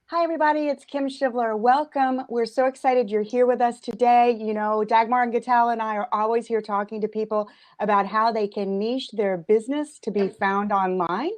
Hi, everybody. It's Kim Shivler. Welcome. We're so excited you're here with us today. You know, Dagmar and Gatell and I are always here talking to people about how they can niche their business to be found online.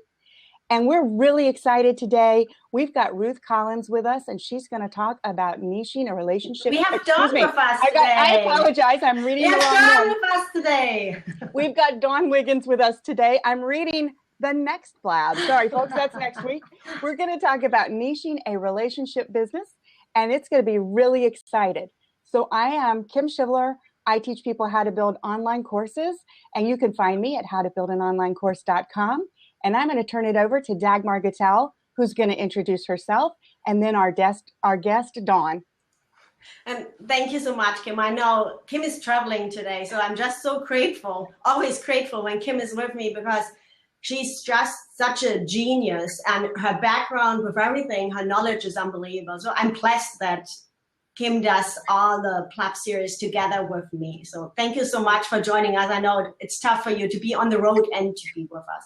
And we're really excited today. We've got Ruth Collins with us, and she's going to talk about niching a relationship. We have Excuse Dawn me. with us I today. apologize. I'm reading We the have wrong Dawn one. with us today. We've got Dawn Wiggins with us today. I'm reading the next blab. Sorry, folks, that's next week. We're going to talk about niching a relationship business, and it's going to be really excited. So I am Kim Shivler. I teach people how to build online courses, and you can find me at howtobuildanonlinecourse.com. And I'm going to turn it over to Dagmar Gatell, who's going to introduce herself, and then our guest, Dawn. And thank you so much, Kim. I know Kim is traveling today, so I'm just so grateful, always grateful when Kim is with me, because she's just such a genius, and her background with everything, her knowledge is unbelievable. So I'm blessed that Kim does all the PLAB series together with me. So thank you so much for joining us. I know it's tough for you to be on the road and to be with us.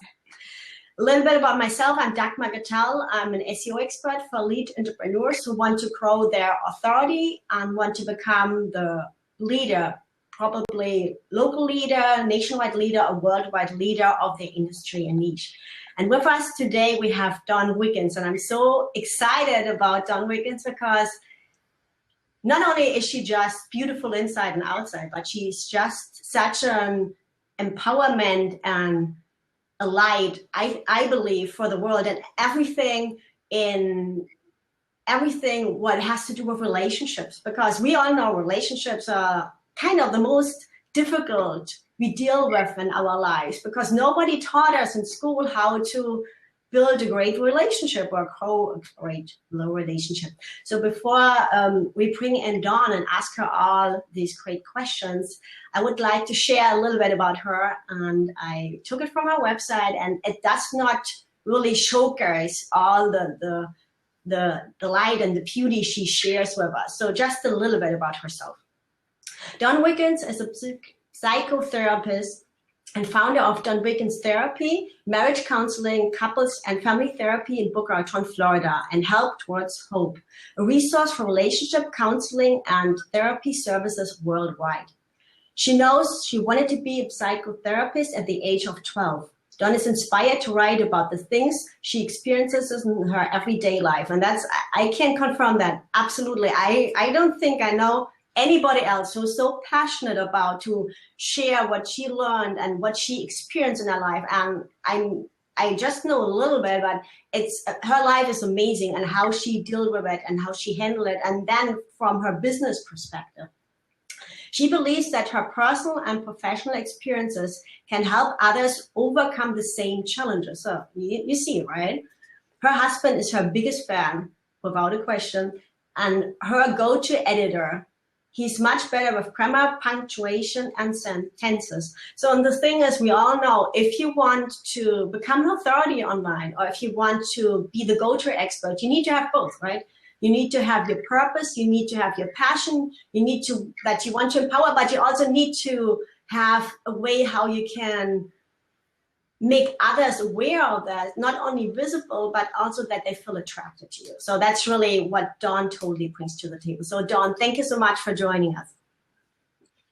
A little bit about myself. I'm Dagmar Gatell. I'm an SEO expert for lead entrepreneurs who want to grow their authority and want to become the leader, probably local leader, nationwide leader, or worldwide leader of their industry and niche. And with us today, we have Dawn Wiggins. And I'm so excited about Dawn Wiggins because not only is she just beautiful inside and outside, but she's just such an empowerment and a light, I believe, for the world, and everything what has to do with relationships, because we all know relationships are kind of the most difficult we deal with in our lives, because nobody taught us in school how to build a great relationship or grow a great relationship. So before we bring in Dawn and ask her all these great questions, I would like to share a little bit about her. And I took it from her website, and it does not really showcase all the light and the beauty she shares with us. So just a little bit about herself. Dawn Wiggins is a psychotherapist and founder of Dawn Wiggins Therapy, marriage counseling, couples and family therapy in Boca Raton, Florida, and Help Towards Hope, a resource for relationship counseling and therapy services worldwide. She knows she wanted to be a psychotherapist at the age of 12. Dawn is inspired to write about the things she experiences in her everyday life. And I can confirm that, absolutely. I don't think I know anybody else who's so passionate about to share what she learned and what she experienced in her life. And I just know a little bit, but her life is amazing, and how she dealt with it and how she handled it. And then from her business perspective, she believes that her personal and professional experiences can help others overcome the same challenges. So you see, right? Her husband is her biggest fan, without a question, and her go-to editor. He's much better with grammar, punctuation, and tenses. So and the thing is, we all know, if you want to become an authority online, or if you want to be the go-to expert, you need to have both, right? You need to have your purpose, you need to have your passion, that you want to empower, but you also need to have a way how you can make others aware of that, not only visible, but also that they feel attracted to you. So that's really what Dawn totally brings to the table. So Dawn, thank you so much for joining us.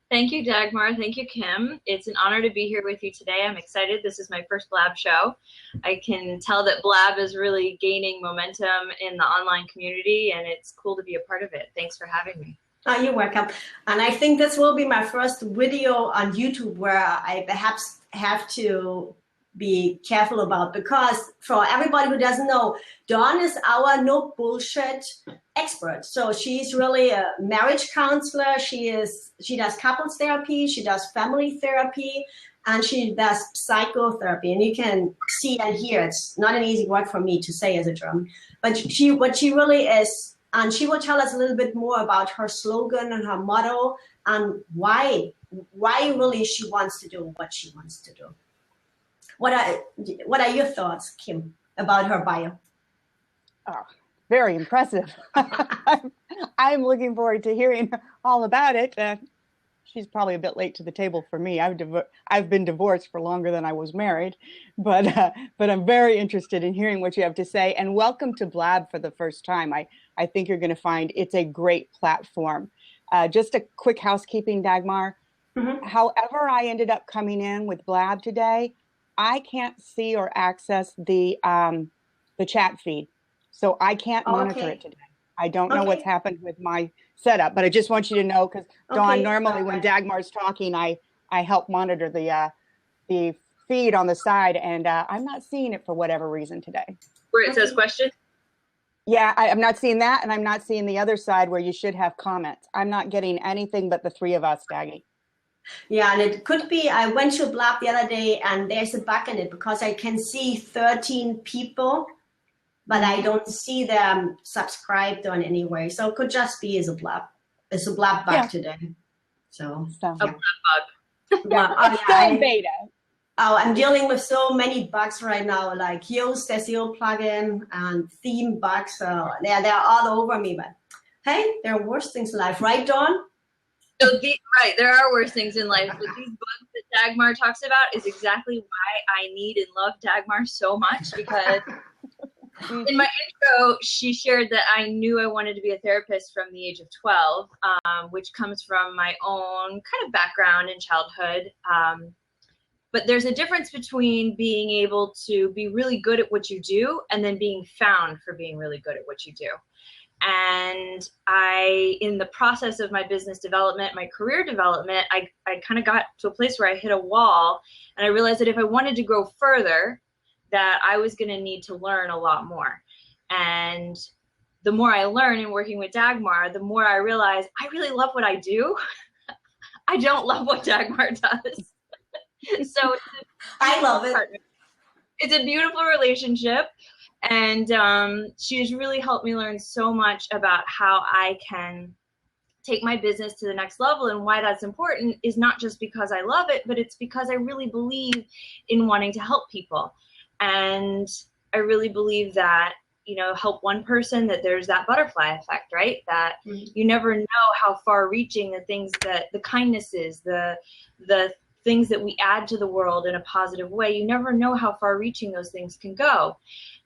Thank you, Dagmar. Thank you, Kim. It's an honor to be here with you today. I'm excited. This is my first Blab show. I can tell that Blab is really gaining momentum in the online community, and it's cool to be a part of it. Thanks for having me. Oh, you're welcome. And I think this will be my first video on YouTube where I perhaps have to be careful about, because for everybody who doesn't know, Dawn is our no bullshit expert. So she's really a marriage counselor. She does couples therapy, she does family therapy, and she does psychotherapy. And you can see and hear, it's not an easy word for me to say as a German, but what she really is, and she will tell us a little bit more about her slogan and her motto and why really she wants to do what she wants to do. What are your thoughts, Kim, about her bio? Oh, very impressive. I'm looking forward to hearing all about it. she's probably a bit late to the table for me. I've been divorced for longer than I was married, but I'm very interested in hearing what you have to say. And welcome to Blab for the first time. I think you're going to find it's a great platform. Just a quick housekeeping, Dagmar. Mm-hmm. However I ended up coming in with Blab today, I can't see or access the chat feed, so I can't monitor it today. I don't know what's happened with my setup, but I just want you to know, because Dawn, normally when Dagmar's talking, I help monitor the feed on the side, and I'm not seeing it for whatever reason today. Where it says question? Yeah, I'm not seeing that, and I'm not seeing the other side where you should have comments. I'm not getting anything but the three of us, Daggy. Yeah, and it could be, I went to Blab the other day and there's a bug in it because I can see 13 people, but I don't see them subscribed on any way. So it could just be as a Blab. It's a Blab bug today. So a Blab bug. It's still in beta. Oh, I'm dealing with so many bugs right now, like Yoast SEO plugin and theme bugs. So they're all over me, but hey, there are worse things in life, right, Dawn? So right, there are worse things in life, but these bugs that Dagmar talks about is exactly why I need and love Dagmar so much, because in my intro, she shared that I knew I wanted to be a therapist from the age of 12, which comes from my own kind of background in childhood. But there's a difference between being able to be really good at what you do and then being found for being really good at what you do. And in the process of my business development, my career development, I kind of got to a place where I hit a wall, and I realized that if I wanted to grow further, that I was going to need to learn a lot more. And the more I learn in working with Dagmar, the more I realize I really love what I do. I don't love what Dagmar does. So I love it. It's a beautiful relationship. And she has really helped me learn so much about how I can take my business to the next level. And why that's important is not just because I love it, but it's because I really believe in wanting to help people. And I really believe that, help one person, that there's that butterfly effect, right? That you never know how far reaching the things that the kindness is, the things that we add to the world in a positive way. You never know how far reaching those things can go.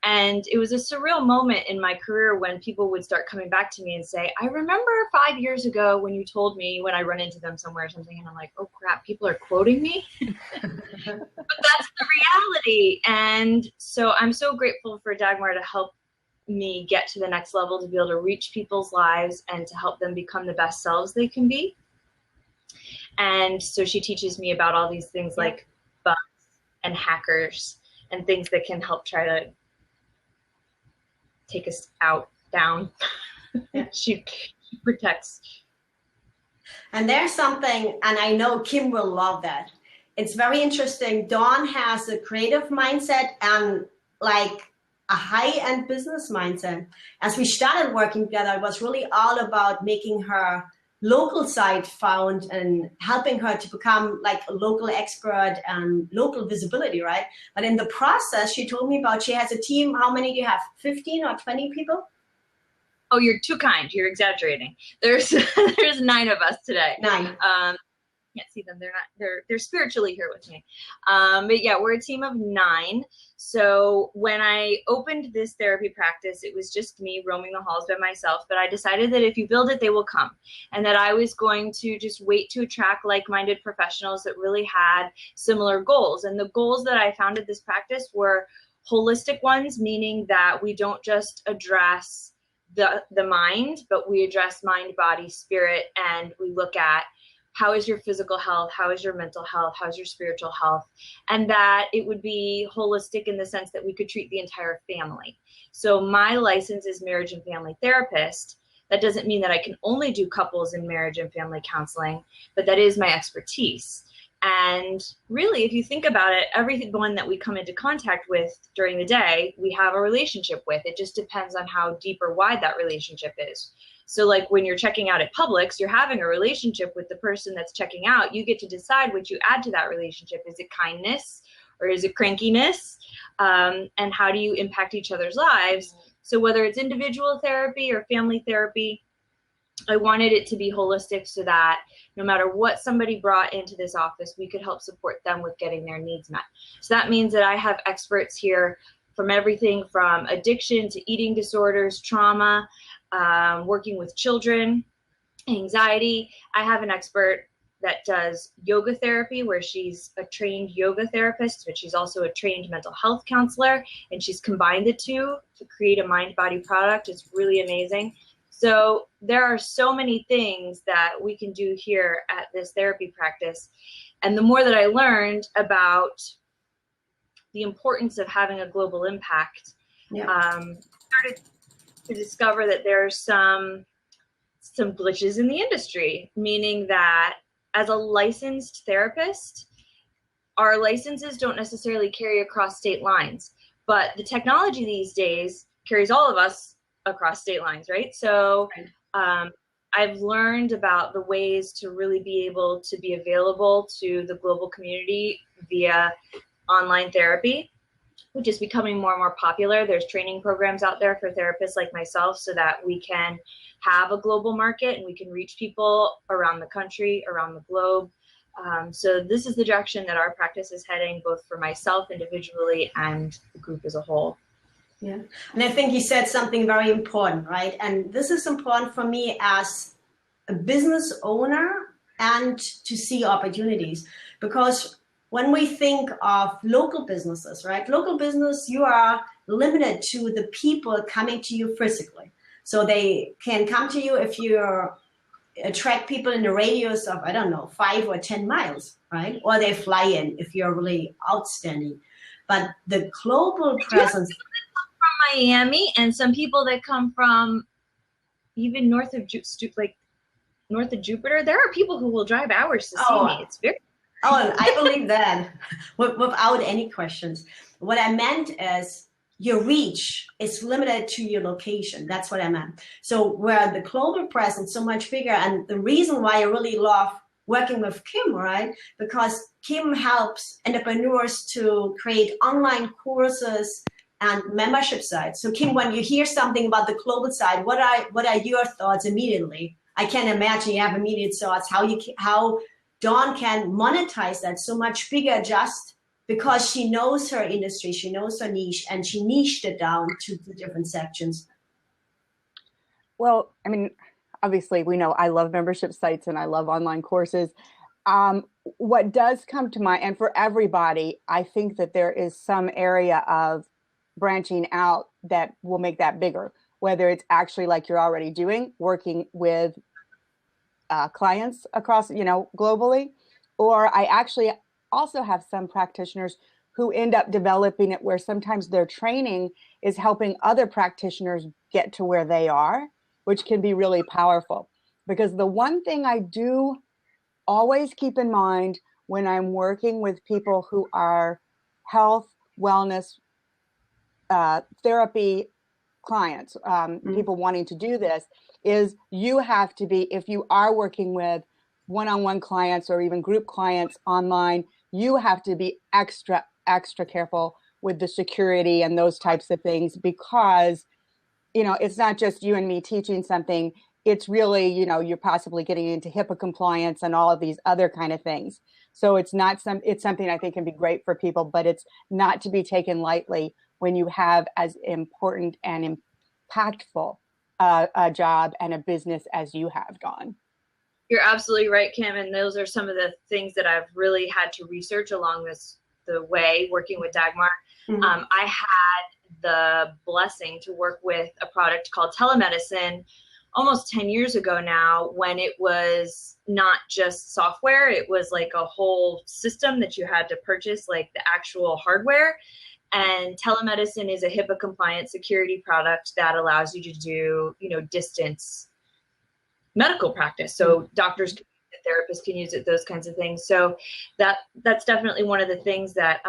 And it was a surreal moment in my career when people would start coming back to me and say, I remember 5 years ago when you told me, when I run into them somewhere or something, and I'm like, oh crap, people are quoting me? But that's the reality. And so I'm so grateful for Dagmar to help me get to the next level, to be able to reach people's lives and to help them become the best selves they can be. And so she teaches me about all these things like bugs and hackers and things that can help try to take us down. She protects. And there's something, and I know Kim will love that. It's very interesting. Dawn has a creative mindset and like a high-end business mindset. As we started working together, it was really all about making her local site found and helping her to become like a local expert and local visibility, right? But in the process, she told me about, she has a team. How many do you have? 15 or 20 people? Oh, you're too kind. You're exaggerating. There's 9 of us today. 9. Can't see them. They're spiritually here with me. But yeah, we're a team of 9. So when I opened this therapy practice, it was just me roaming the halls by myself. But I decided that if you build it, they will come. And that I was going to just wait to attract like-minded professionals that really had similar goals. And the goals that I founded this practice were holistic ones, meaning that we don't just address the mind, but we address mind, body, spirit, and we look at how is your physical health, how is your mental health, how is your spiritual health, and that it would be holistic in the sense that we could treat the entire family. So my license is marriage and family therapist. That doesn't mean that I can only do couples in marriage and family counseling, but that is my expertise. And really, if you think about it, everyone that we come into contact with during the day, we have a relationship with. It just depends on how deep or wide that relationship is. So like when you're checking out at Publix, you're having a relationship with the person that's checking out. You get to decide what you add to that relationship. Is it kindness or is it crankiness? And how do you impact each other's lives? So whether it's individual therapy or family therapy, I wanted it to be holistic so that no matter what somebody brought into this office, we could help support them with getting their needs met. So that means that I have experts here from everything from addiction to eating disorders, trauma, working with children, anxiety. I have an expert that does yoga therapy, where she's a trained yoga therapist, but she's also a trained mental health counselor, and she's combined the two to create a mind-body product. It's really amazing. So there are so many things that we can do here at this therapy practice. And the more that I learned about the importance of having a global impact, started to discover that there are some glitches in the industry, meaning that as a licensed therapist, our licenses don't necessarily carry across state lines, but the technology these days carries all of us across state lines, right? So I've learned about the ways to really be able to be available to the global community via online therapy, which is becoming more and more popular. There's training programs out there for therapists like myself so that we can have a global market and we can reach people around the country, around the globe. So this is the direction that our practice is heading, both for myself individually and the group as a whole. Yeah, and I think you said something very important, right? And this is important for me as a business owner and to see opportunities, because when we think of local businesses, right? Local business, you are limited to the people coming to you physically. So they can come to you if you attract people in a radius of, I don't know, 5 or 10 miles, right? Or they fly in if you're really outstanding. But the global presence from Miami, and some people that come from even north of Jupiter. There are people who will drive hours to see me. It's very I believe that without any questions. What I meant is your reach is limited to your location. That's what I meant. So where the global presence is so much bigger, and the reason why I really love working with Kim, right? Because Kim helps entrepreneurs to create online courses and membership sites. So Kim, when you hear something about the global side, what are your thoughts immediately? I can imagine you have immediate thoughts how Dawn can monetize that so much bigger just because she knows her industry, she knows her niche, and she niched it down to the different sections. Well, I mean, obviously we know I love membership sites and I love online courses. What does come to mind, and for everybody, I think that there is some area of branching out that will make that bigger, whether it's actually like you're already doing, working with clients across, globally, or I actually also have some practitioners who end up developing it where sometimes their training is helping other practitioners get to where they are, which can be really powerful. Because the one thing I do always keep in mind when I'm working with people who are health, wellness, therapy clients, people wanting to do this, is you have to be, if you are working with one-on-one clients or even group clients online, you have to be extra careful with the security and those types of things, because, it's not just you and me teaching something. It's really, you're possibly getting into HIPAA compliance and all of these other kind of things. So it's something I think can be great for people, but it's not to be taken lightly when you have as important and impactful a job and a business as you have, Dawn. You're absolutely right, Kim, and those are some of the things that I've really had to research along the way working with Dagmar. Mm-hmm. I had the blessing to work with a product called telemedicine almost 10 years ago now, when it was not just software, it was like a whole system that you had to purchase, like the actual hardware. And telemedicine is a HIPAA compliant security product that allows you to do, distance medical practice. So doctors can use it, therapists can use it, those kinds of things. So that's definitely one of the things that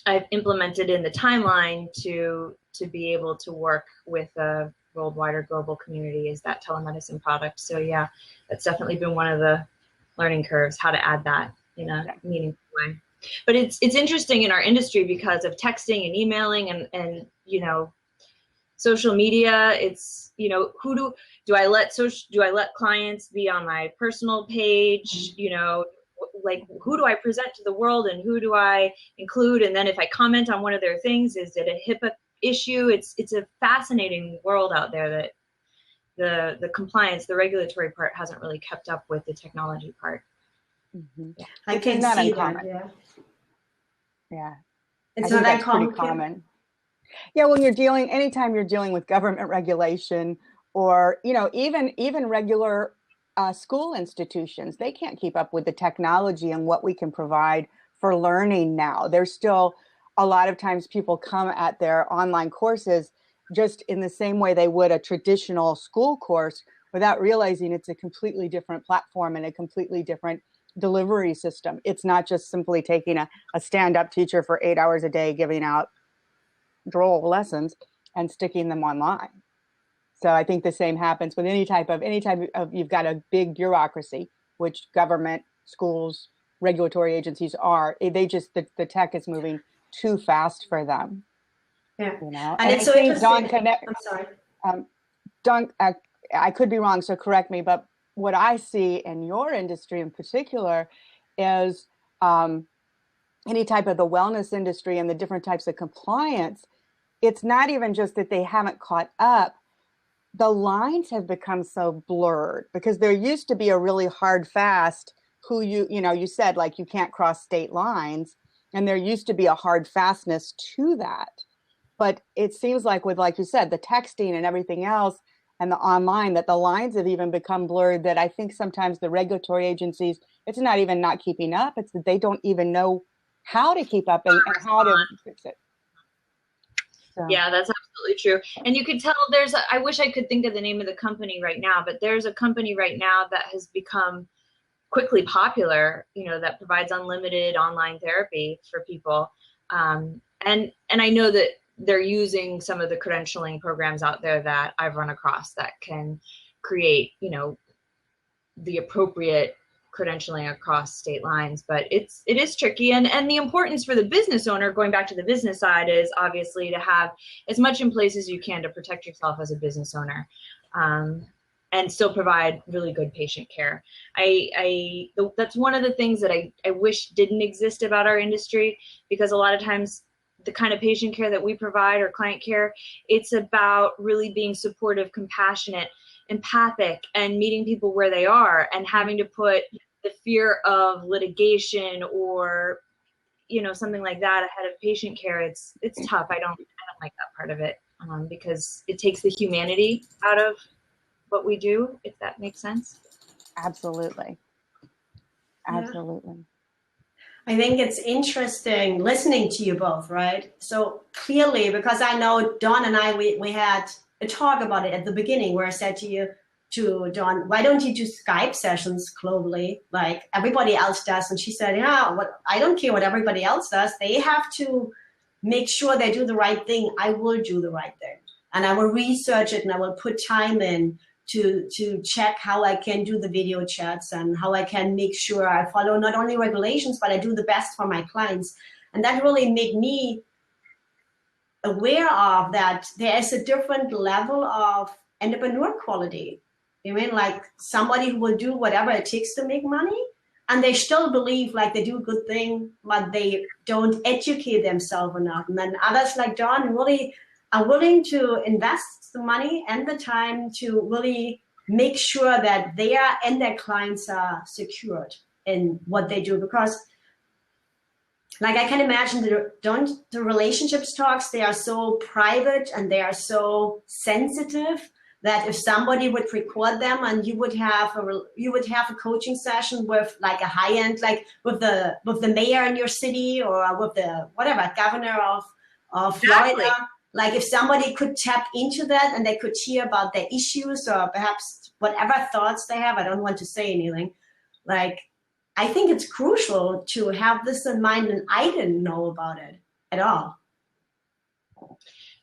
I've implemented in the timeline to be able to work with a worldwide or global community, is that telemedicine product. So yeah, that's definitely been one of the learning curves, how to add that in a meaningful way. But it's interesting in our industry because of texting and emailing and social media, it's, you know, do I let clients be on my personal page? You know, like, who do I present to the world and who do I include? And then if I comment on one of their things, is it a HIPAA issue? It's a fascinating world out there that the compliance, the regulatory part hasn't really kept up with the technology part. Mm-hmm. I can not see uncommon. that. Yeah. It's I think not that's pretty uncommon. common. Yeah, when anytime you're dealing with government regulation, or, you know, even regular school institutions, they can't keep up with the technology and what we can provide for learning now. There's still a lot of times people come at their online courses just in the same way they would a traditional school course, without realizing it's a completely different platform and a completely different delivery system. It's not just simply taking a stand-up teacher for 8 hours a day giving out droll lessons and sticking them online. So I think the same happens with any type of you've got a big bureaucracy, which government, schools, regulatory agencies are. They just the tech is moving too fast for them. Yeah, you know. and it's I so think interesting. I'm sorry. Don, I could be wrong, so correct me. But what I see in your industry in particular is any type of the wellness industry and the different types of compliance. It's not even just that they haven't caught up. The lines have become so blurred because there used to be a really hard, fast who you said, like, you can't cross state lines. And there used to be a hard fastness to that. But it seems like with, like you said, the texting and everything else and the online, that the lines have even become blurred, that I think sometimes the regulatory agencies, it's not even not keeping up. It's that they don't even know how to keep up and how to fix it. So. Yeah, that's absolutely true. And you could tell I wish I could think of the name of the company right now, but there's a company right now that has become quickly popular, you know, that provides unlimited online therapy for people. And I know that they're using some of the credentialing programs out there that I've run across that can create, you know, the appropriate credentialing across state lines, but it is tricky. And the importance for the business owner, going back to the business side, is obviously to have as much in place as you can to protect yourself as a business owner, and still provide really good patient care. That's one of the things that I wish didn't exist about our industry, because a lot of times the kind of patient care that we provide, or client care, it's about really being supportive, compassionate, empathic, and meeting people where they are, and having to put the fear of litigation or, you know, something like that ahead of patient care. It's tough. I don't like that part of it, because it takes the humanity out of what we do, if that makes sense. Absolutely. Yeah. I think it's interesting listening to you both, right? So clearly, because I know Dawn and I, we had a talk about it at the beginning, where I said to Dawn, why don't you do Skype sessions globally like everybody else does? And she said, yeah, I don't care what everybody else does. They have to make sure they do the right thing. I will do the right thing. And I will research it, and I will put time in to check how I can do the video chats and how I can make sure I follow not only regulations, but I do the best for my clients. And that really made me aware of that there is a different level of entrepreneur quality. You mean, like, somebody who will do whatever it takes to make money, and they still believe like they do a good thing, but they don't educate themselves enough. And then others like Dawn really are willing to invest the money and the time to really make sure that they are and their clients are secured in what they do. Because, like, I can imagine the relationships talks, they are so private and they are so sensitive that if somebody would record them and you would have a coaching session with, like, a high end, like with the mayor in your city, or with the governor of Florida. Exactly. Like, if somebody could tap into that and they could hear about their issues or perhaps whatever thoughts they have, I don't want to say anything. Like, I think it's crucial to have this in mind, and I didn't know about it at all.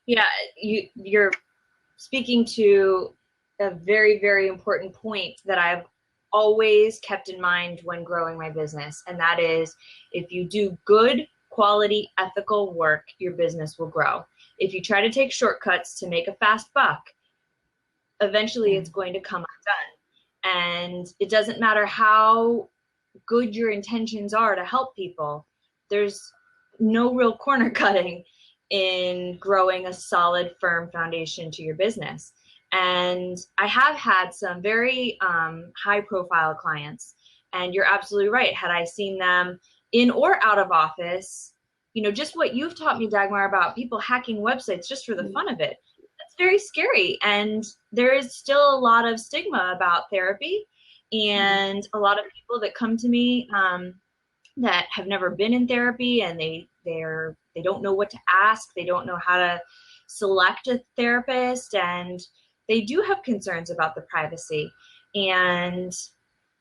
Yeah, you're speaking to a very, very important point that I've always kept in mind when growing my business. And that is, if you do good, quality, ethical work, your business will grow. if you try to take shortcuts to make a fast buck, eventually it's going to come undone. And it doesn't matter how good your intentions are to help people. There's no real corner cutting in growing a solid, firm foundation to your business. And I have had some very high profile clients, and you're absolutely right. Had I seen them in or out of office, you know, just what you've taught me, Dagmar, about people hacking websites just for the fun of it, that's very scary. And there is still a lot of stigma about therapy, and a lot of people that come to me that have never been in therapy, and they don't know what to ask. They don't know how to select a therapist, and they do have concerns about the privacy, and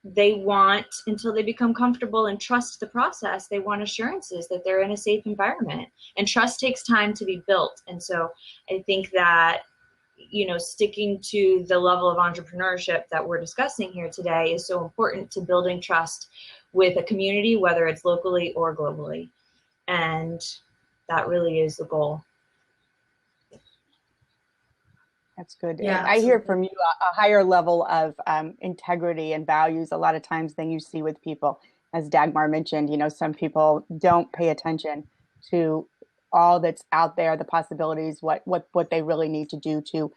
they want, until they become comfortable and trust the process, they want assurances that they're in a safe environment. And trust takes time to be built. And so I think that, you know, sticking to the level of entrepreneurship that we're discussing here today is so important to building trust with a community, whether it's locally or globally. And that really is the goal. That's good. Yeah, I hear from you a higher level of integrity and values a lot of times than you see with people. As Dagmar mentioned, you know, some people don't pay attention to all that's out there, the possibilities, what they really need to do to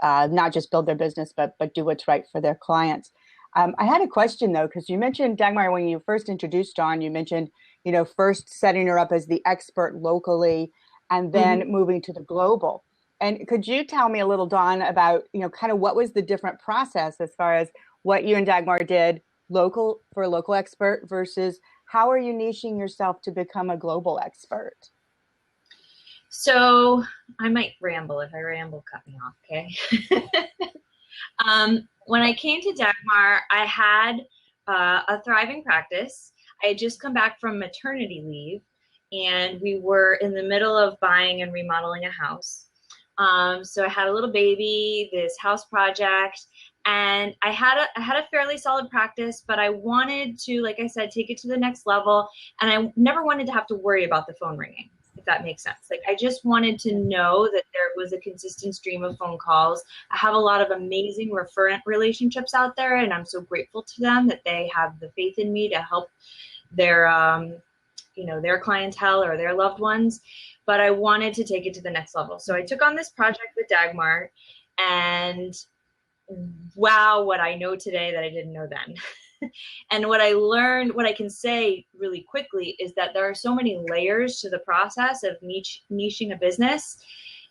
not just build their business, but do what's right for their clients. I had a question though, because you mentioned, Dagmar, when you first introduced Dawn, you mentioned, you know, first setting her up as the expert locally and then moving to the global. And could you tell me a little, Dawn, about, you know, kind of what was the different process as far as what you and Dagmar did local for a local expert versus how are you niching yourself to become a global expert? So I might ramble. If I ramble, cut me off, okay? When I came to Dagmar, I had a thriving practice. I had just come back from maternity leave, and we were in the middle of buying and remodeling a house. So I had a little baby, this house project, and I had a fairly solid practice, but I wanted to, like I said, take it to the next level, and I never wanted to have to worry about the phone ringing, if that makes sense. Like, I just wanted to know that there was a consistent stream of phone calls. I have a lot of amazing referent relationships out there, and I'm so grateful to them that they have the faith in me to help their, you know, their clientele or their loved ones. But I wanted to take it to the next level. So I took on this project with Dagmar, and wow, what I know today that I didn't know then. And what I learned, what I can say really quickly is that there are so many layers to the process of niching a business.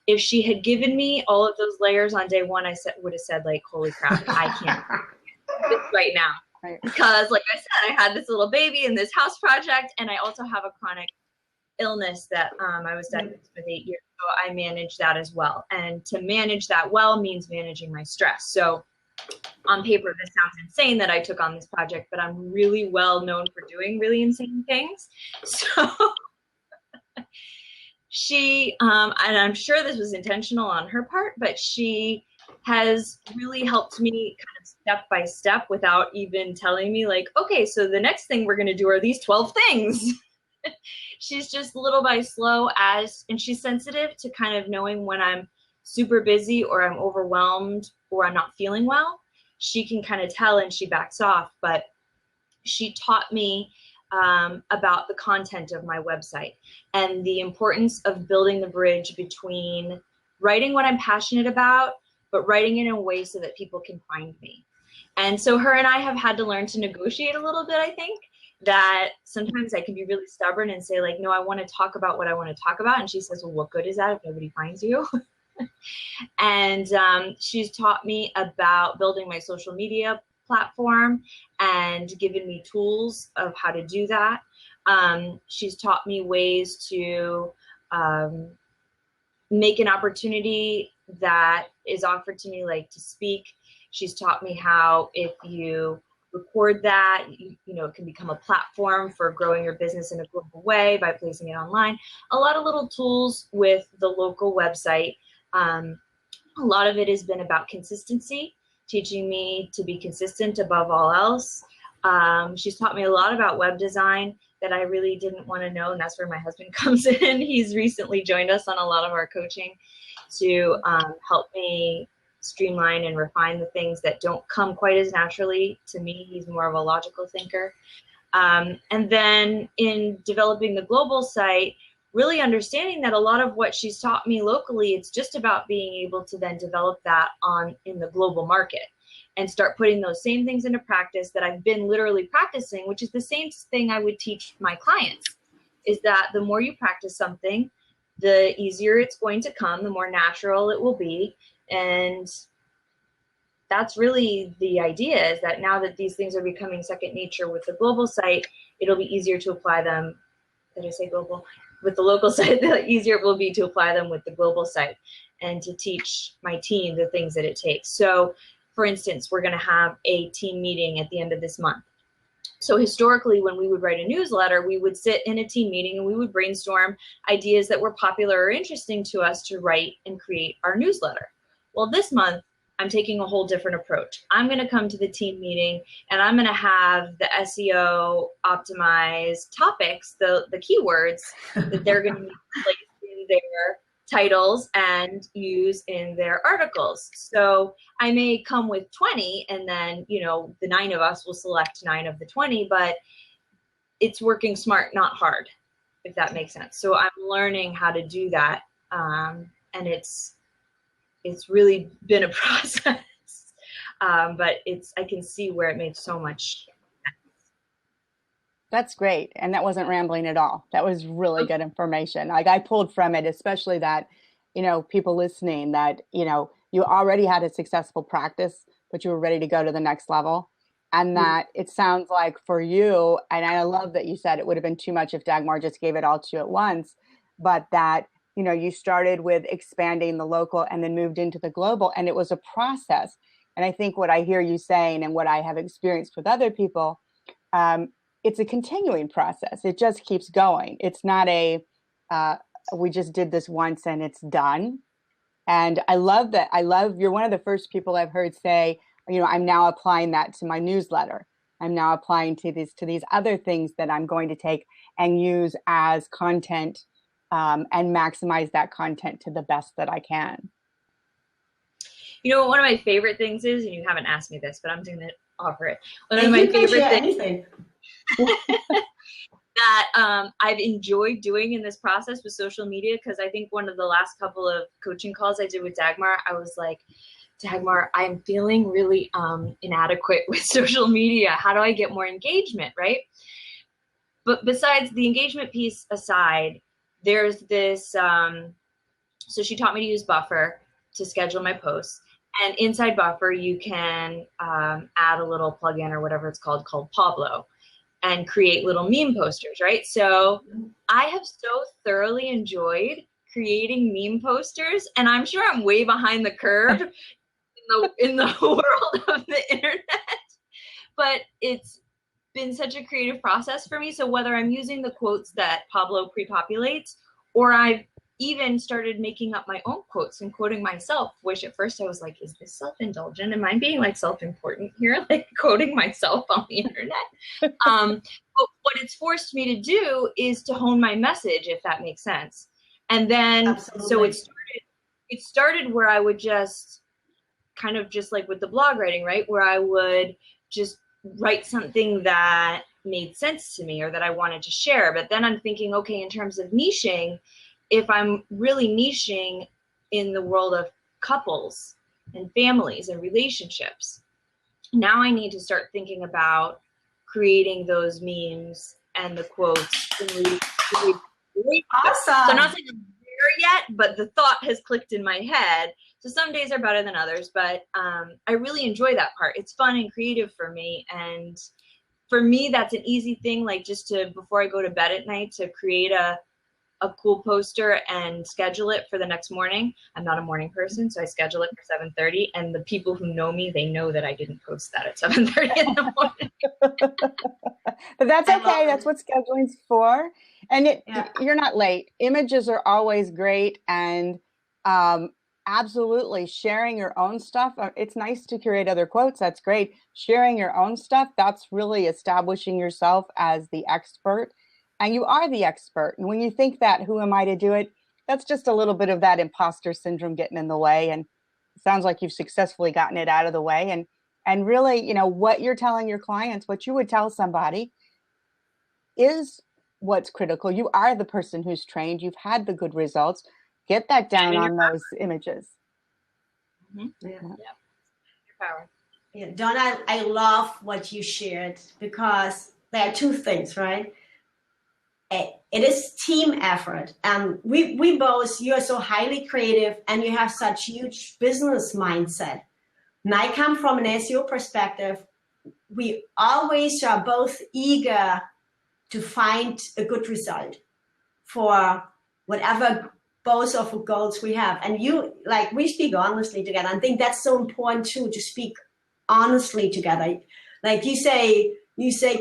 If she had given me all of those layers on day one, I would have said, like, holy crap, I can't do this right now. Right. Because like I said, I had this little baby and this house project, and I also have a chronic illness that I was diagnosed with 8 years ago. I manage that as well. And to manage that well means managing my stress. So on paper, this sounds insane that I took on this project, but I'm really well known for doing really insane things. So she, and I'm sure this was intentional on her part, but she has really helped me kind of step by step without even telling me, like, okay, so the next thing we're going to do are these 12 things. She's just little by slow and she's sensitive to kind of knowing when I'm super busy or I'm overwhelmed or I'm not feeling well. She can kind of tell and she backs off, but she taught me about the content of my website and the importance of building the bridge between writing what I'm passionate about, but writing it in a way so that people can find me. And so her and I have had to learn to negotiate a little bit, I think. That sometimes I can be really stubborn and say, like, no, I want to talk about what I want to talk about. And she says, well, what good is that if nobody finds you? And she's taught me about building my social media platform and given me tools of how to do that. She's taught me ways to make an opportunity that is offered to me, like to speak. She's taught me how, if you record that, you know, it can become a platform for growing your business in a global way by placing it online. A lot of little tools with the local website. A lot of it has been about consistency, teaching me to be consistent above all else. She's taught me a lot about web design that I really didn't want to know. And that's where my husband comes in. He's recently joined us on a lot of our coaching to help me streamline and refine the things that don't come quite as naturally to me. He's more of a logical thinker. And then in developing the global site, really understanding that a lot of what she's taught me locally, it's just about being able to then develop that in the global market and start putting those same things into practice that I've been literally practicing, which is the same thing I would teach my clients, is that the more you practice something, the easier it's going to come, the more natural it will be. And that's really the idea, is that now that these things are becoming second nature with the global site, it'll be easier to apply them. Did I say global? With the local site, the easier it will be to apply them with the global site and to teach my team the things that it takes. So for instance, we're going to have a team meeting at the end of this month. So historically, when we would write a newsletter, we would sit in a team meeting and we would brainstorm ideas that were popular or interesting to us to write and create our newsletter. Well, this month, I'm taking a whole different approach. I'm going to come to the team meeting and I'm going to have the SEO optimized topics, the keywords that they're going to place in their titles and use in their articles. So I may come with 20 and then, the 9 of us will select 9 of the 20, but it's working smart, not hard, if that makes sense. So I'm learning how to do that. And it's really been a process, but I can see where it made so much sense. That's great. And that wasn't rambling at all. That was really good information. Like, I pulled from it, especially that, people listening, that, you already had a successful practice, but you were ready to go to the next level. And that it sounds like for you, and I love that you said it would have been too much if Dagmar just gave it all to you at once, but that you started with expanding the local and then moved into the global, and it was a process. And I think what I hear you saying and what I have experienced with other people, it's a continuing process. It just keeps going. It's not we just did this once and it's done. And I love that. You're one of the first people I've heard say, I'm now applying that to my newsletter. I'm now applying to these other things that I'm going to take and use as content, and maximize that content to the best that I can. One of my favorite things is, and you haven't asked me this, but I'm going to offer it. One of my favorite things that I've enjoyed doing in this process with social media, because I think one of the last couple of coaching calls I did with Dagmar, I was like, Dagmar, I'm feeling really inadequate with social media. How do I get more engagement, right? But besides the engagement piece aside, there's this, so she taught me to use Buffer to schedule my posts. And inside Buffer, you can add a little plugin or whatever it's called Pablo, and create little meme posters, right? So I have so thoroughly enjoyed creating meme posters, and I'm sure I'm way behind the curve in the world of the internet, but it's been such a creative process for me. So whether I'm using the quotes that Pablo pre-populates, or I've even started making up my own quotes and quoting myself, which at first I was like, is this self-indulgent? Am I being like self-important here, like quoting myself on the internet? But what it's forced me to do is to hone my message, if that makes sense. And then, Absolutely. So it started where I would just kind of just like with the blog writing, right? Where I would just write something that made sense to me or that I wanted to share. But then I'm thinking, okay, in terms of niching, if I'm really niching in the world of couples and families and relationships, now I need to start thinking about creating those memes and the quotes. Awesome. So I'm not saying I'm there yet, but the thought has clicked in my head. So some days are better than others, but I really enjoy that part. It's fun and creative for me. And for me, that's an easy thing, like just to, before I go to bed at night, to create a cool poster and schedule it for the next morning. I'm not a morning person, so I schedule it for 7:30. And the people who know me, they know that I didn't post that at 7:30 in the morning. But that's okay. That's what scheduling's for. And you're not late. Images are always great. And absolutely sharing your own stuff. It's nice to curate other quotes. That's great. Sharing your own stuff, that's really establishing yourself as the expert and you are the expert. And when you think that, who am I to do it? That's just a little bit of that imposter syndrome getting in the way. And it sounds like you've successfully gotten it out of the way. And really, you know, what you're telling your clients, what you would tell somebody is what's critical. You are the person who's trained. You've had the good results. Get that down on those images. Mm-hmm. Yeah. Your power. Yeah, Dawn, I love what you shared, because there are two things, right? It is team effort. And we both, you're so highly creative and you have such huge business mindset. And I come from an SEO perspective. We always are both eager to find a good result for whatever both of the goals we have. And you, like, we speak honestly together. I think that's so important too, to speak honestly together. Like you say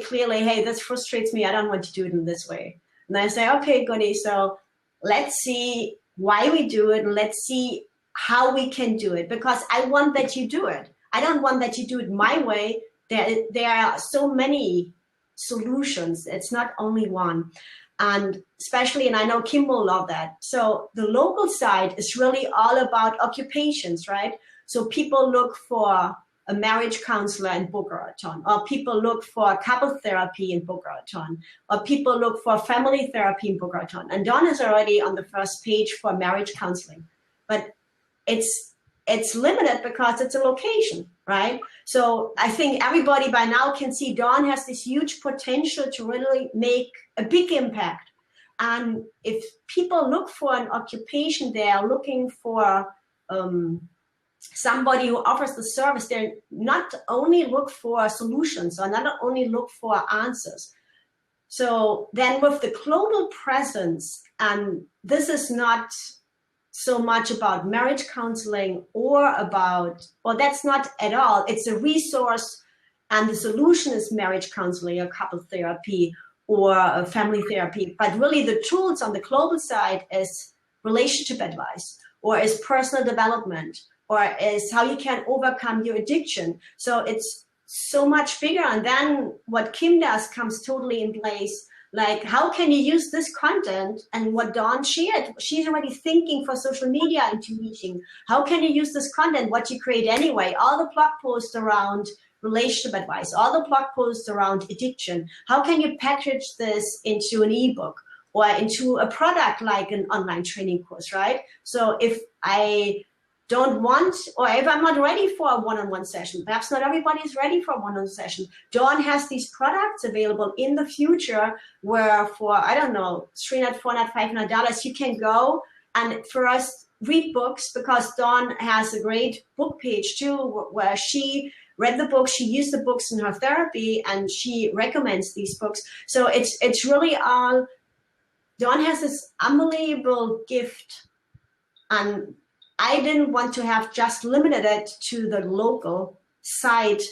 clearly, hey, this frustrates me. I don't want to do it in this way. And I say, okay, goody. So let's see why we do it. And let's see how we can do it, because I want that you do it. I don't want that you do it my way. There are so many solutions. It's not only one. And especially, and I know Kim will love that. So the local side is really all about occupations, right? So people look for a marriage counselor in Boca Raton, or people look for couple therapy in Boca Raton, or people look for family therapy in Boca Raton. And Dawn is already on the first page for marriage counseling, but it's limited because it's a location, right? So I think everybody by now can see Dawn has this huge potential to really make a big impact. And if people look for an occupation, they are looking for somebody who offers the service. They're not only look for solutions, or not only look for answers. So then with the global presence, and this is not so much about marriage counseling or that's not at all. It's a resource, and the solution is marriage counseling or couple therapy or family therapy. But really the tools on the global side is relationship advice, or is personal development, or is how you can overcome your addiction. So it's so much bigger. And then what Kim does comes totally in place. Like, how can you use this content? And what Dawn shared, she's already thinking for social media into reaching. How can you use this content, what you create anyway? All the blog posts around relationship advice, all the blog posts around addiction. How can you package this into an ebook or into a product like an online training course, right? So if I don't want, or if I'm not ready for a one-on-one session, perhaps not everybody is ready for a one-on-one session. Dawn has these products available in the future where for, I don't know, $300, $400, $500, you can go and first read books, because Dawn has a great book page too, where she read the books, she used the books in her therapy, and she recommends these books. So it's really all, Dawn has this unbelievable gift, and I didn't want to have just limited it to the local site,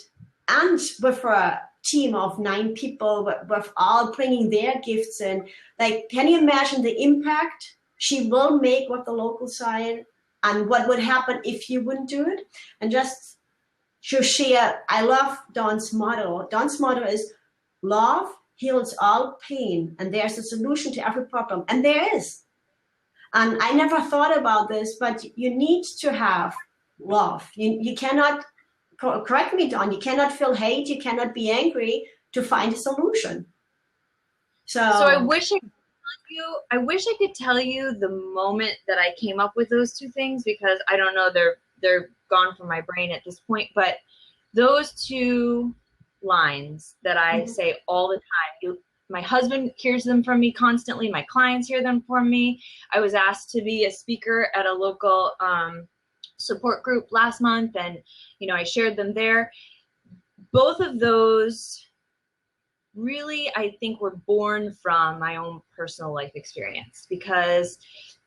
and with a team of 9 people, with all bringing their gifts in. Like, can you imagine the impact she will make with the local side, and what would happen if you wouldn't do it? And just to share, I love Dawn's motto. Dawn's motto is, love heals all pain, and there's a solution to every problem. And there is. And I never thought about this, but you need to have love. You cannot, correct me, Dawn, you cannot feel hate, you cannot be angry to find a solution. So I wish I could tell you the moment that I came up with those two things, because I don't know, they're gone from my brain at this point. But those two lines that I say all the time, my husband hears them from me constantly. My clients hear them from me. I was asked to be a speaker at a local support group last month, and I shared them there. Both of those really, I think, were born from my own personal life experience. Because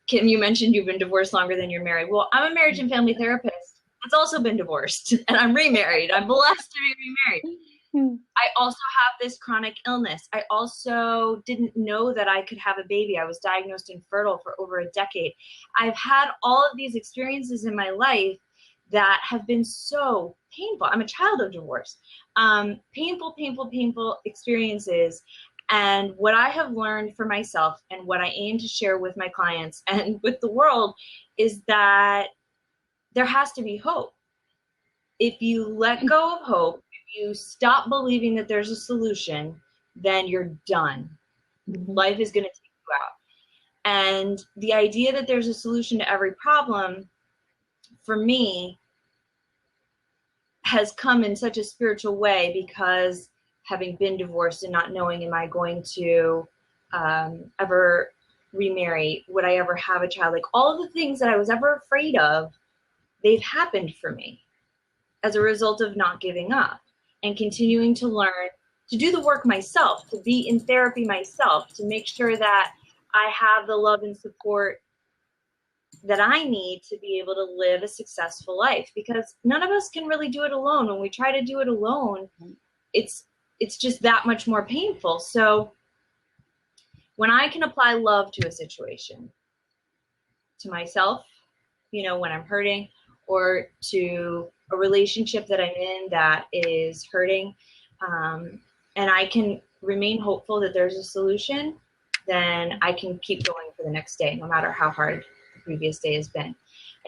Kim, you mentioned you've been divorced longer than you're married. Well, I'm a marriage and family therapist that's also been divorced, and I'm remarried. I'm blessed to be remarried. I also have this chronic illness. I also didn't know that I could have a baby. I was diagnosed infertile for over a decade. I've had all of these experiences in my life that have been so painful. I'm a child of divorce. Painful experiences. And what I have learned for myself and what I aim to share with my clients and with the world is that there has to be hope. If you let go of hope, if you stop believing that there's a solution, then you're done. Mm-hmm. Life is going to take you out. And the idea that there's a solution to every problem, for me, has come in such a spiritual way, because having been divorced and not knowing, am I going to ever remarry? Would I ever have a child? Like, all of the things that I was ever afraid of, they've happened for me as a result of not giving up and continuing to learn, to do the work myself, to be in therapy myself, to make sure that I have the love and support that I need to be able to live a successful life, because none of us can really do it alone. When we try to do it alone, it's just that much more painful. So when I can apply love to a situation, to myself, you know, when I'm hurting, or to a relationship that I'm in that is hurting, and I can remain hopeful that there's a solution, then I can keep going for the next day, no matter how hard the previous day has been.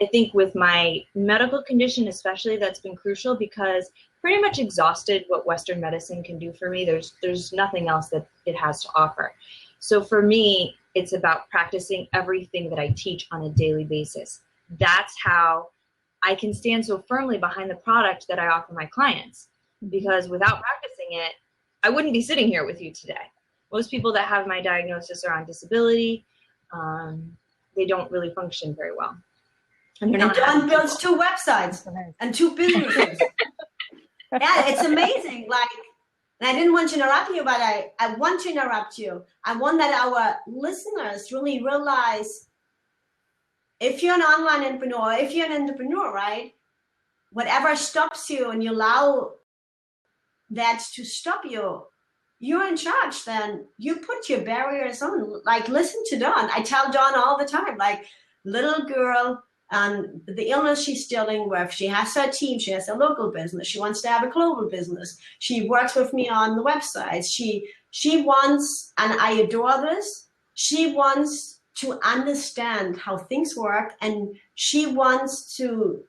I think with my medical condition especially, that's been crucial, because pretty much exhausted what Western medicine can do for me. There's nothing else that it has to offer. So for me, it's about practicing everything that I teach on a daily basis. That's how I can stand so firmly behind the product that I offer my clients, because without practicing it, I wouldn't be sitting here with you today. Most people that have my diagnosis are on disability. They don't really function very well. And Dawn builds 2 websites and 2 businesses. Yeah, it's amazing. Like, and I didn't want to interrupt you, but I want to interrupt you. I want that our listeners really realize, if you're an online entrepreneur, if you're an entrepreneur, right, whatever stops you and you allow that to stop you, you're in charge. Then you put your barriers on. Like, listen to Dawn. I tell Dawn all the time, like, little girl, the illness she's dealing with, she has her team, she has a local business, she wants to have a global business, she works with me on the website, she wants, and I adore this, she wants to understand how things work, and she wants to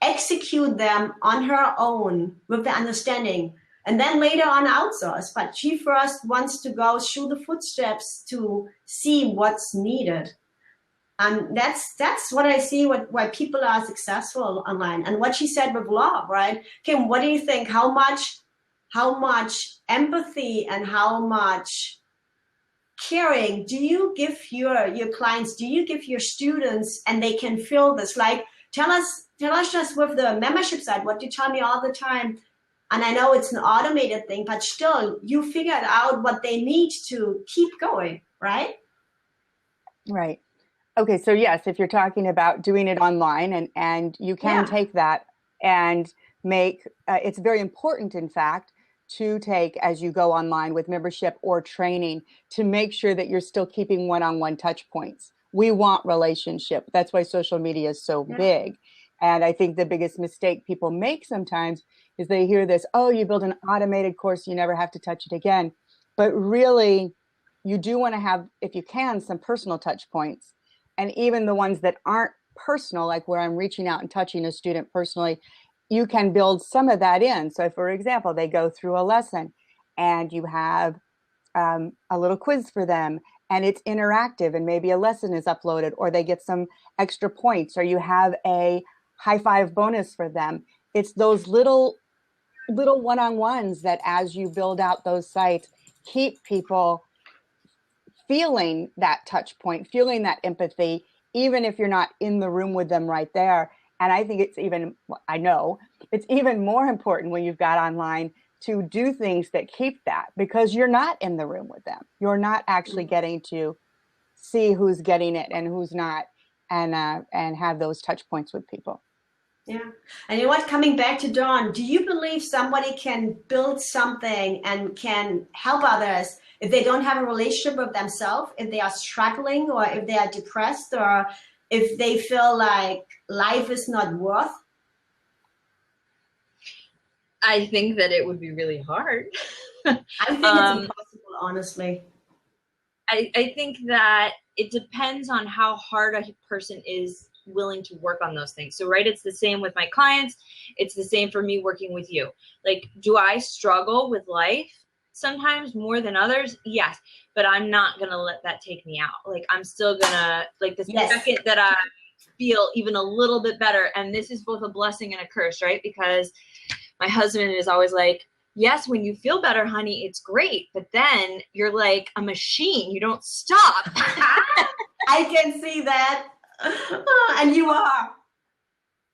execute them on her own with the understanding, and then later on outsource. But she first wants to go through the footsteps to see what's needed. And that's what I see, why people are successful online. And what she said with love, right? Kim, what do you think? How much empathy and how much caring do you give your clients, do you give your students, and they can feel this? Like, tell us just with the membership side, what you tell me all the time. And I know it's an automated thing, but still, you figured out what they need to keep going, right? Right. Okay, so yes, if you're talking about doing it online, and you can take that and make, it's very important, in fact, to take, as you go online with membership or training, to make sure that you're still keeping one-on-one touch points. We want relationship. That's why social media is so big. And I think the biggest mistake people make sometimes is they hear this, oh, you build an automated course, you never have to touch it again. But really, you do want to have, if you can, some personal touch points. And even the ones that aren't personal, like where I'm reaching out and touching a student personally, you can build some of that in. So for example, they go through a lesson and you have a little quiz for them, and it's interactive, and maybe a lesson is uploaded, or they get some extra points, or you have a high five bonus for them. It's those little one-on-ones that, as you build out those sites, keep people feeling that touch point, feeling that empathy, even if you're not in the room with them right there. And I think it's even, I know, it's even more important when you've got online to do things that keep that, because you're not in the room with them. You're not actually getting to see who's getting it and who's not, and have those touch points with people. Yeah. And you know what, coming back to Dawn, do you believe somebody can build something and can help others if they don't have a relationship with themselves, if they are struggling, or if they are depressed, or if they feel like life is not worth? I think that it would be really hard. think it's impossible, honestly. I think that it depends on how hard a person is willing to work on those things. So, right, it's the same with my clients. It's the same for me working with you. Like, do I struggle with life sometimes more than others? Yes, but I'm not going to let that take me out. Like, I'm still going to, like, the second that I feel even a little bit better, and this is both a blessing and a curse, right? Because my husband is always like, yes, when you feel better, honey, it's great. But then you're like a machine. You don't stop. I can see that. And you are.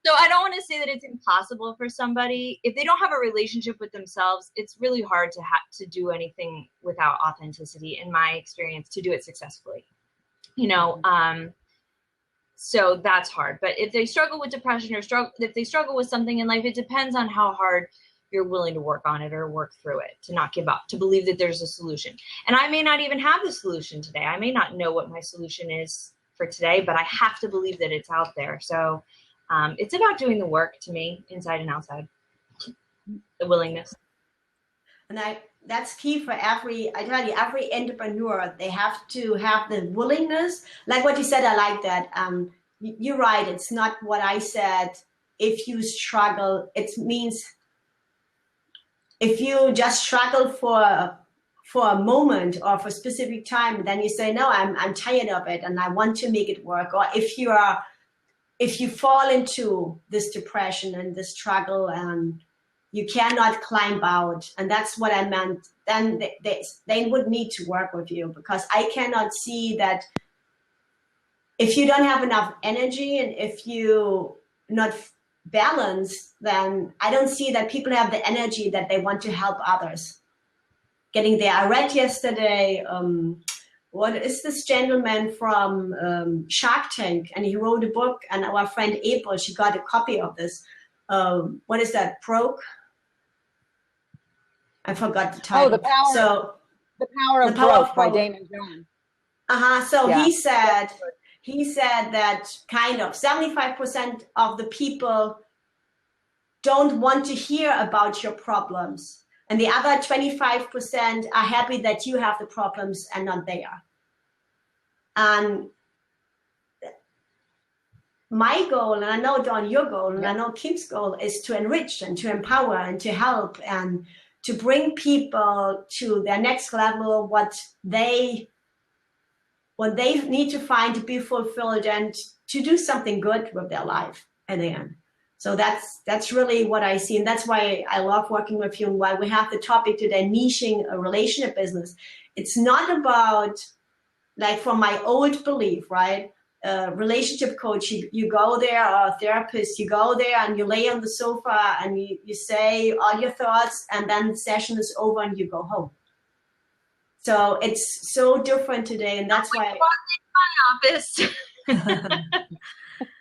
So I don't want to say that it's impossible for somebody. If they don't have a relationship with themselves, it's really hard to do anything without authenticity, in my experience, to do it successfully. You know, so that's hard. But if they struggle with depression or if they struggle with something in life, it depends on how hard you're willing to work on it or work through it, to not give up, to believe that there's a solution. And I may not even have the solution today. I may not know what my solution is for today, but I have to believe that it's out there. So it's about doing the work, to me, inside and outside, the willingness. And that's key for every entrepreneur. They have to have the willingness. Like what you said, I like that. You're right. It's not what I said. If you struggle, it means if you just struggle for a moment or for a specific time, then you say, no, I'm tired of it and I want to make it work. Or if you fall into this depression and this struggle and you cannot climb out, and that's what I meant, then they would need to work with you, because I cannot see that if you don't have enough energy and if you not balanced, then I don't see that people have the energy that they want to help others getting there. I read yesterday, what is this gentleman from Shark Tank, and he wrote a book, and our friend April, she got a copy of this. What is that? I forgot the title. Oh, the power of growth by Damon John. So yeah. He said that kind of 75% of the people don't want to hear about your problems. And the other 25% are happy that you have the problems and not they are. And my goal, and I know, Dawn, your goal, and I know Kim's goal, is to enrich and to empower and to help and to bring people to their next level, what they need to find to be fulfilled and to do something good with their life at the end. So that's really what I see. And that's why I love working with you and why we have the topic today, niching a relationship business. It's not about, like, from my old belief, right? Relationship coach, you go there, or a therapist, you go there and you lay on the sofa and you say all your thoughts, and then the session is over and you go home. So it's so different today, and that's why. My office.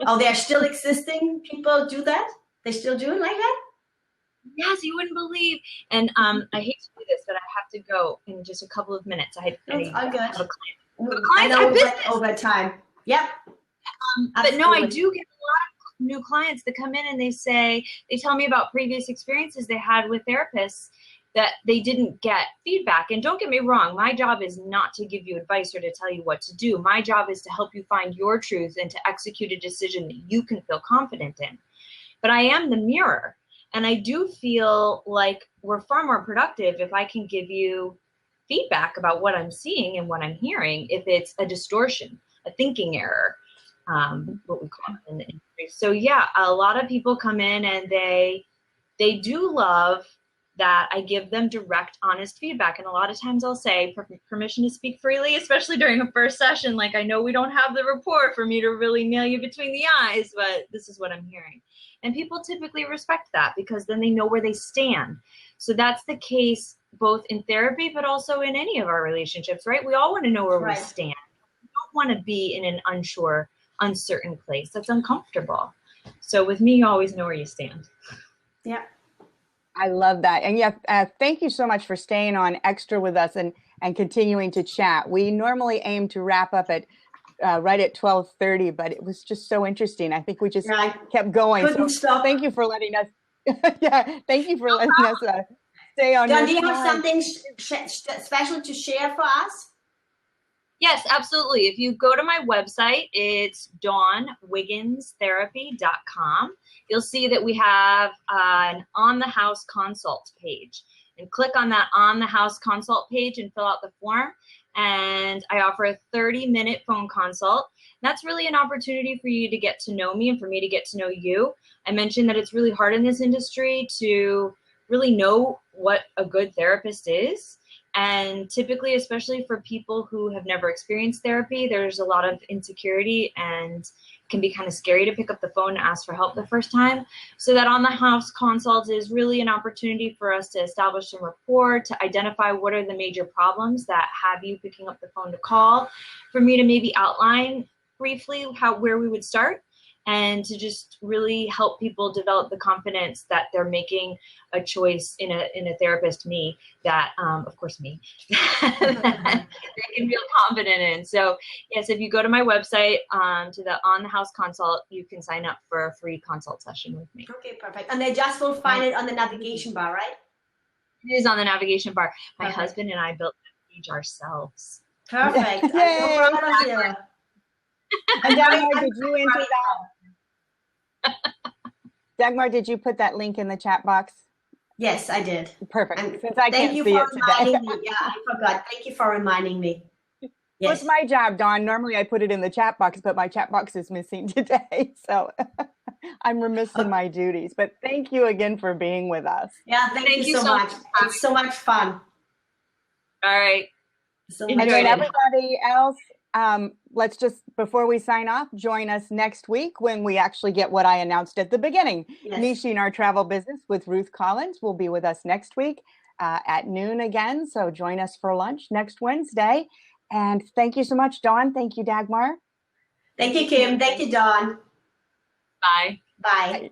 Oh, they're still existing. People do that. They still do it like that. Yes, you wouldn't believe. And I hate to do this, but I have to go in just a couple of minutes. I have a client. I know over time. Yep. But no, I do get a lot of new clients that come in and they tell me about previous experiences they had with therapists that they didn't get feedback. And don't get me wrong, my job is not to give you advice or to tell you what to do. My job is to help you find your truth and to execute a decision that you can feel confident in. But I am the mirror. And I do feel like we're far more productive if I can give you feedback about what I'm seeing and what I'm hearing, if it's a distortion, a thinking error, what we call it in the industry. So yeah, a lot of people come in and they do love that I give them direct, honest feedback. And a lot of times I'll say, permission to speak freely, especially during a first session. Like, I know we don't have the rapport for me to really nail you between the eyes, but this is what I'm hearing. And people typically respect that because then they know where they stand. So that's the case both in therapy, but also in any of our relationships, right? We all want to know where we stand. We don't want to be in an unsure, uncertain place. That's uncomfortable. So with me, you always know where you stand. Yeah. I love that. And yeah, thank you so much for staying on extra with us and continuing to chat. We normally aim to wrap up at right at 12:30, but it was just so interesting. I think we just kept going. Couldn't stop. Thank you for letting us. Thank you for letting us Stay on Dawn, your do you have side. something special to share for us? Yes, absolutely. If you go to my website, it's dawnwigginstherapy.com. You'll see that we have an On the House consult page. And click on that On the House consult page and fill out the form. And I offer a 30-minute phone consult. That's really an opportunity for you to get to know me and for me to get to know you. I mentioned that it's really hard in this industry to really know what a good therapist is. And typically, especially for people who have never experienced therapy, there's a lot of insecurity and it can be kind of scary to pick up the phone and ask for help the first time. So that On the House consult is really an opportunity for us to establish some rapport, to identify what are the major problems that have you picking up the phone to call, for me to maybe outline briefly where we would start, and to just really help people develop the confidence that they're making a choice in a therapist, me, that, of course, me, that they can feel confident in. So yes, if you go to my website, to the On the House consult, you can sign up for a free consult session with me. Okay, perfect. And they just will find it on the navigation bar, right? It is on the navigation bar. My Perfect. husband and I built that page ourselves. Perfect. I'm so Yay. proud of you. And Dagmar, did you enter that? Dagmar, did you put that link in the chat box? Yes, I did. Perfect. And Since I thank can't you see for it reminding today. me. Yeah, I forgot. Thank you for reminding me. Yes. What's my job, Dawn? Normally I put it in the chat box, but my chat box is missing today. So I'm remiss in my duties. But thank you again for being with us. Yeah, thank you so much. It's so much fun. All right. So And much then fun. everybody else, let's just, before we sign off, join us next week when we actually get what I announced at the beginning. Yes. Niching Our Travel Business with Ruth Collins will be with us next week at noon again. So join us for lunch next Wednesday. And thank you so much, Dawn. Thank you, Dagmar. Thank you, Kim. Thank you, Dawn. Bye. Bye.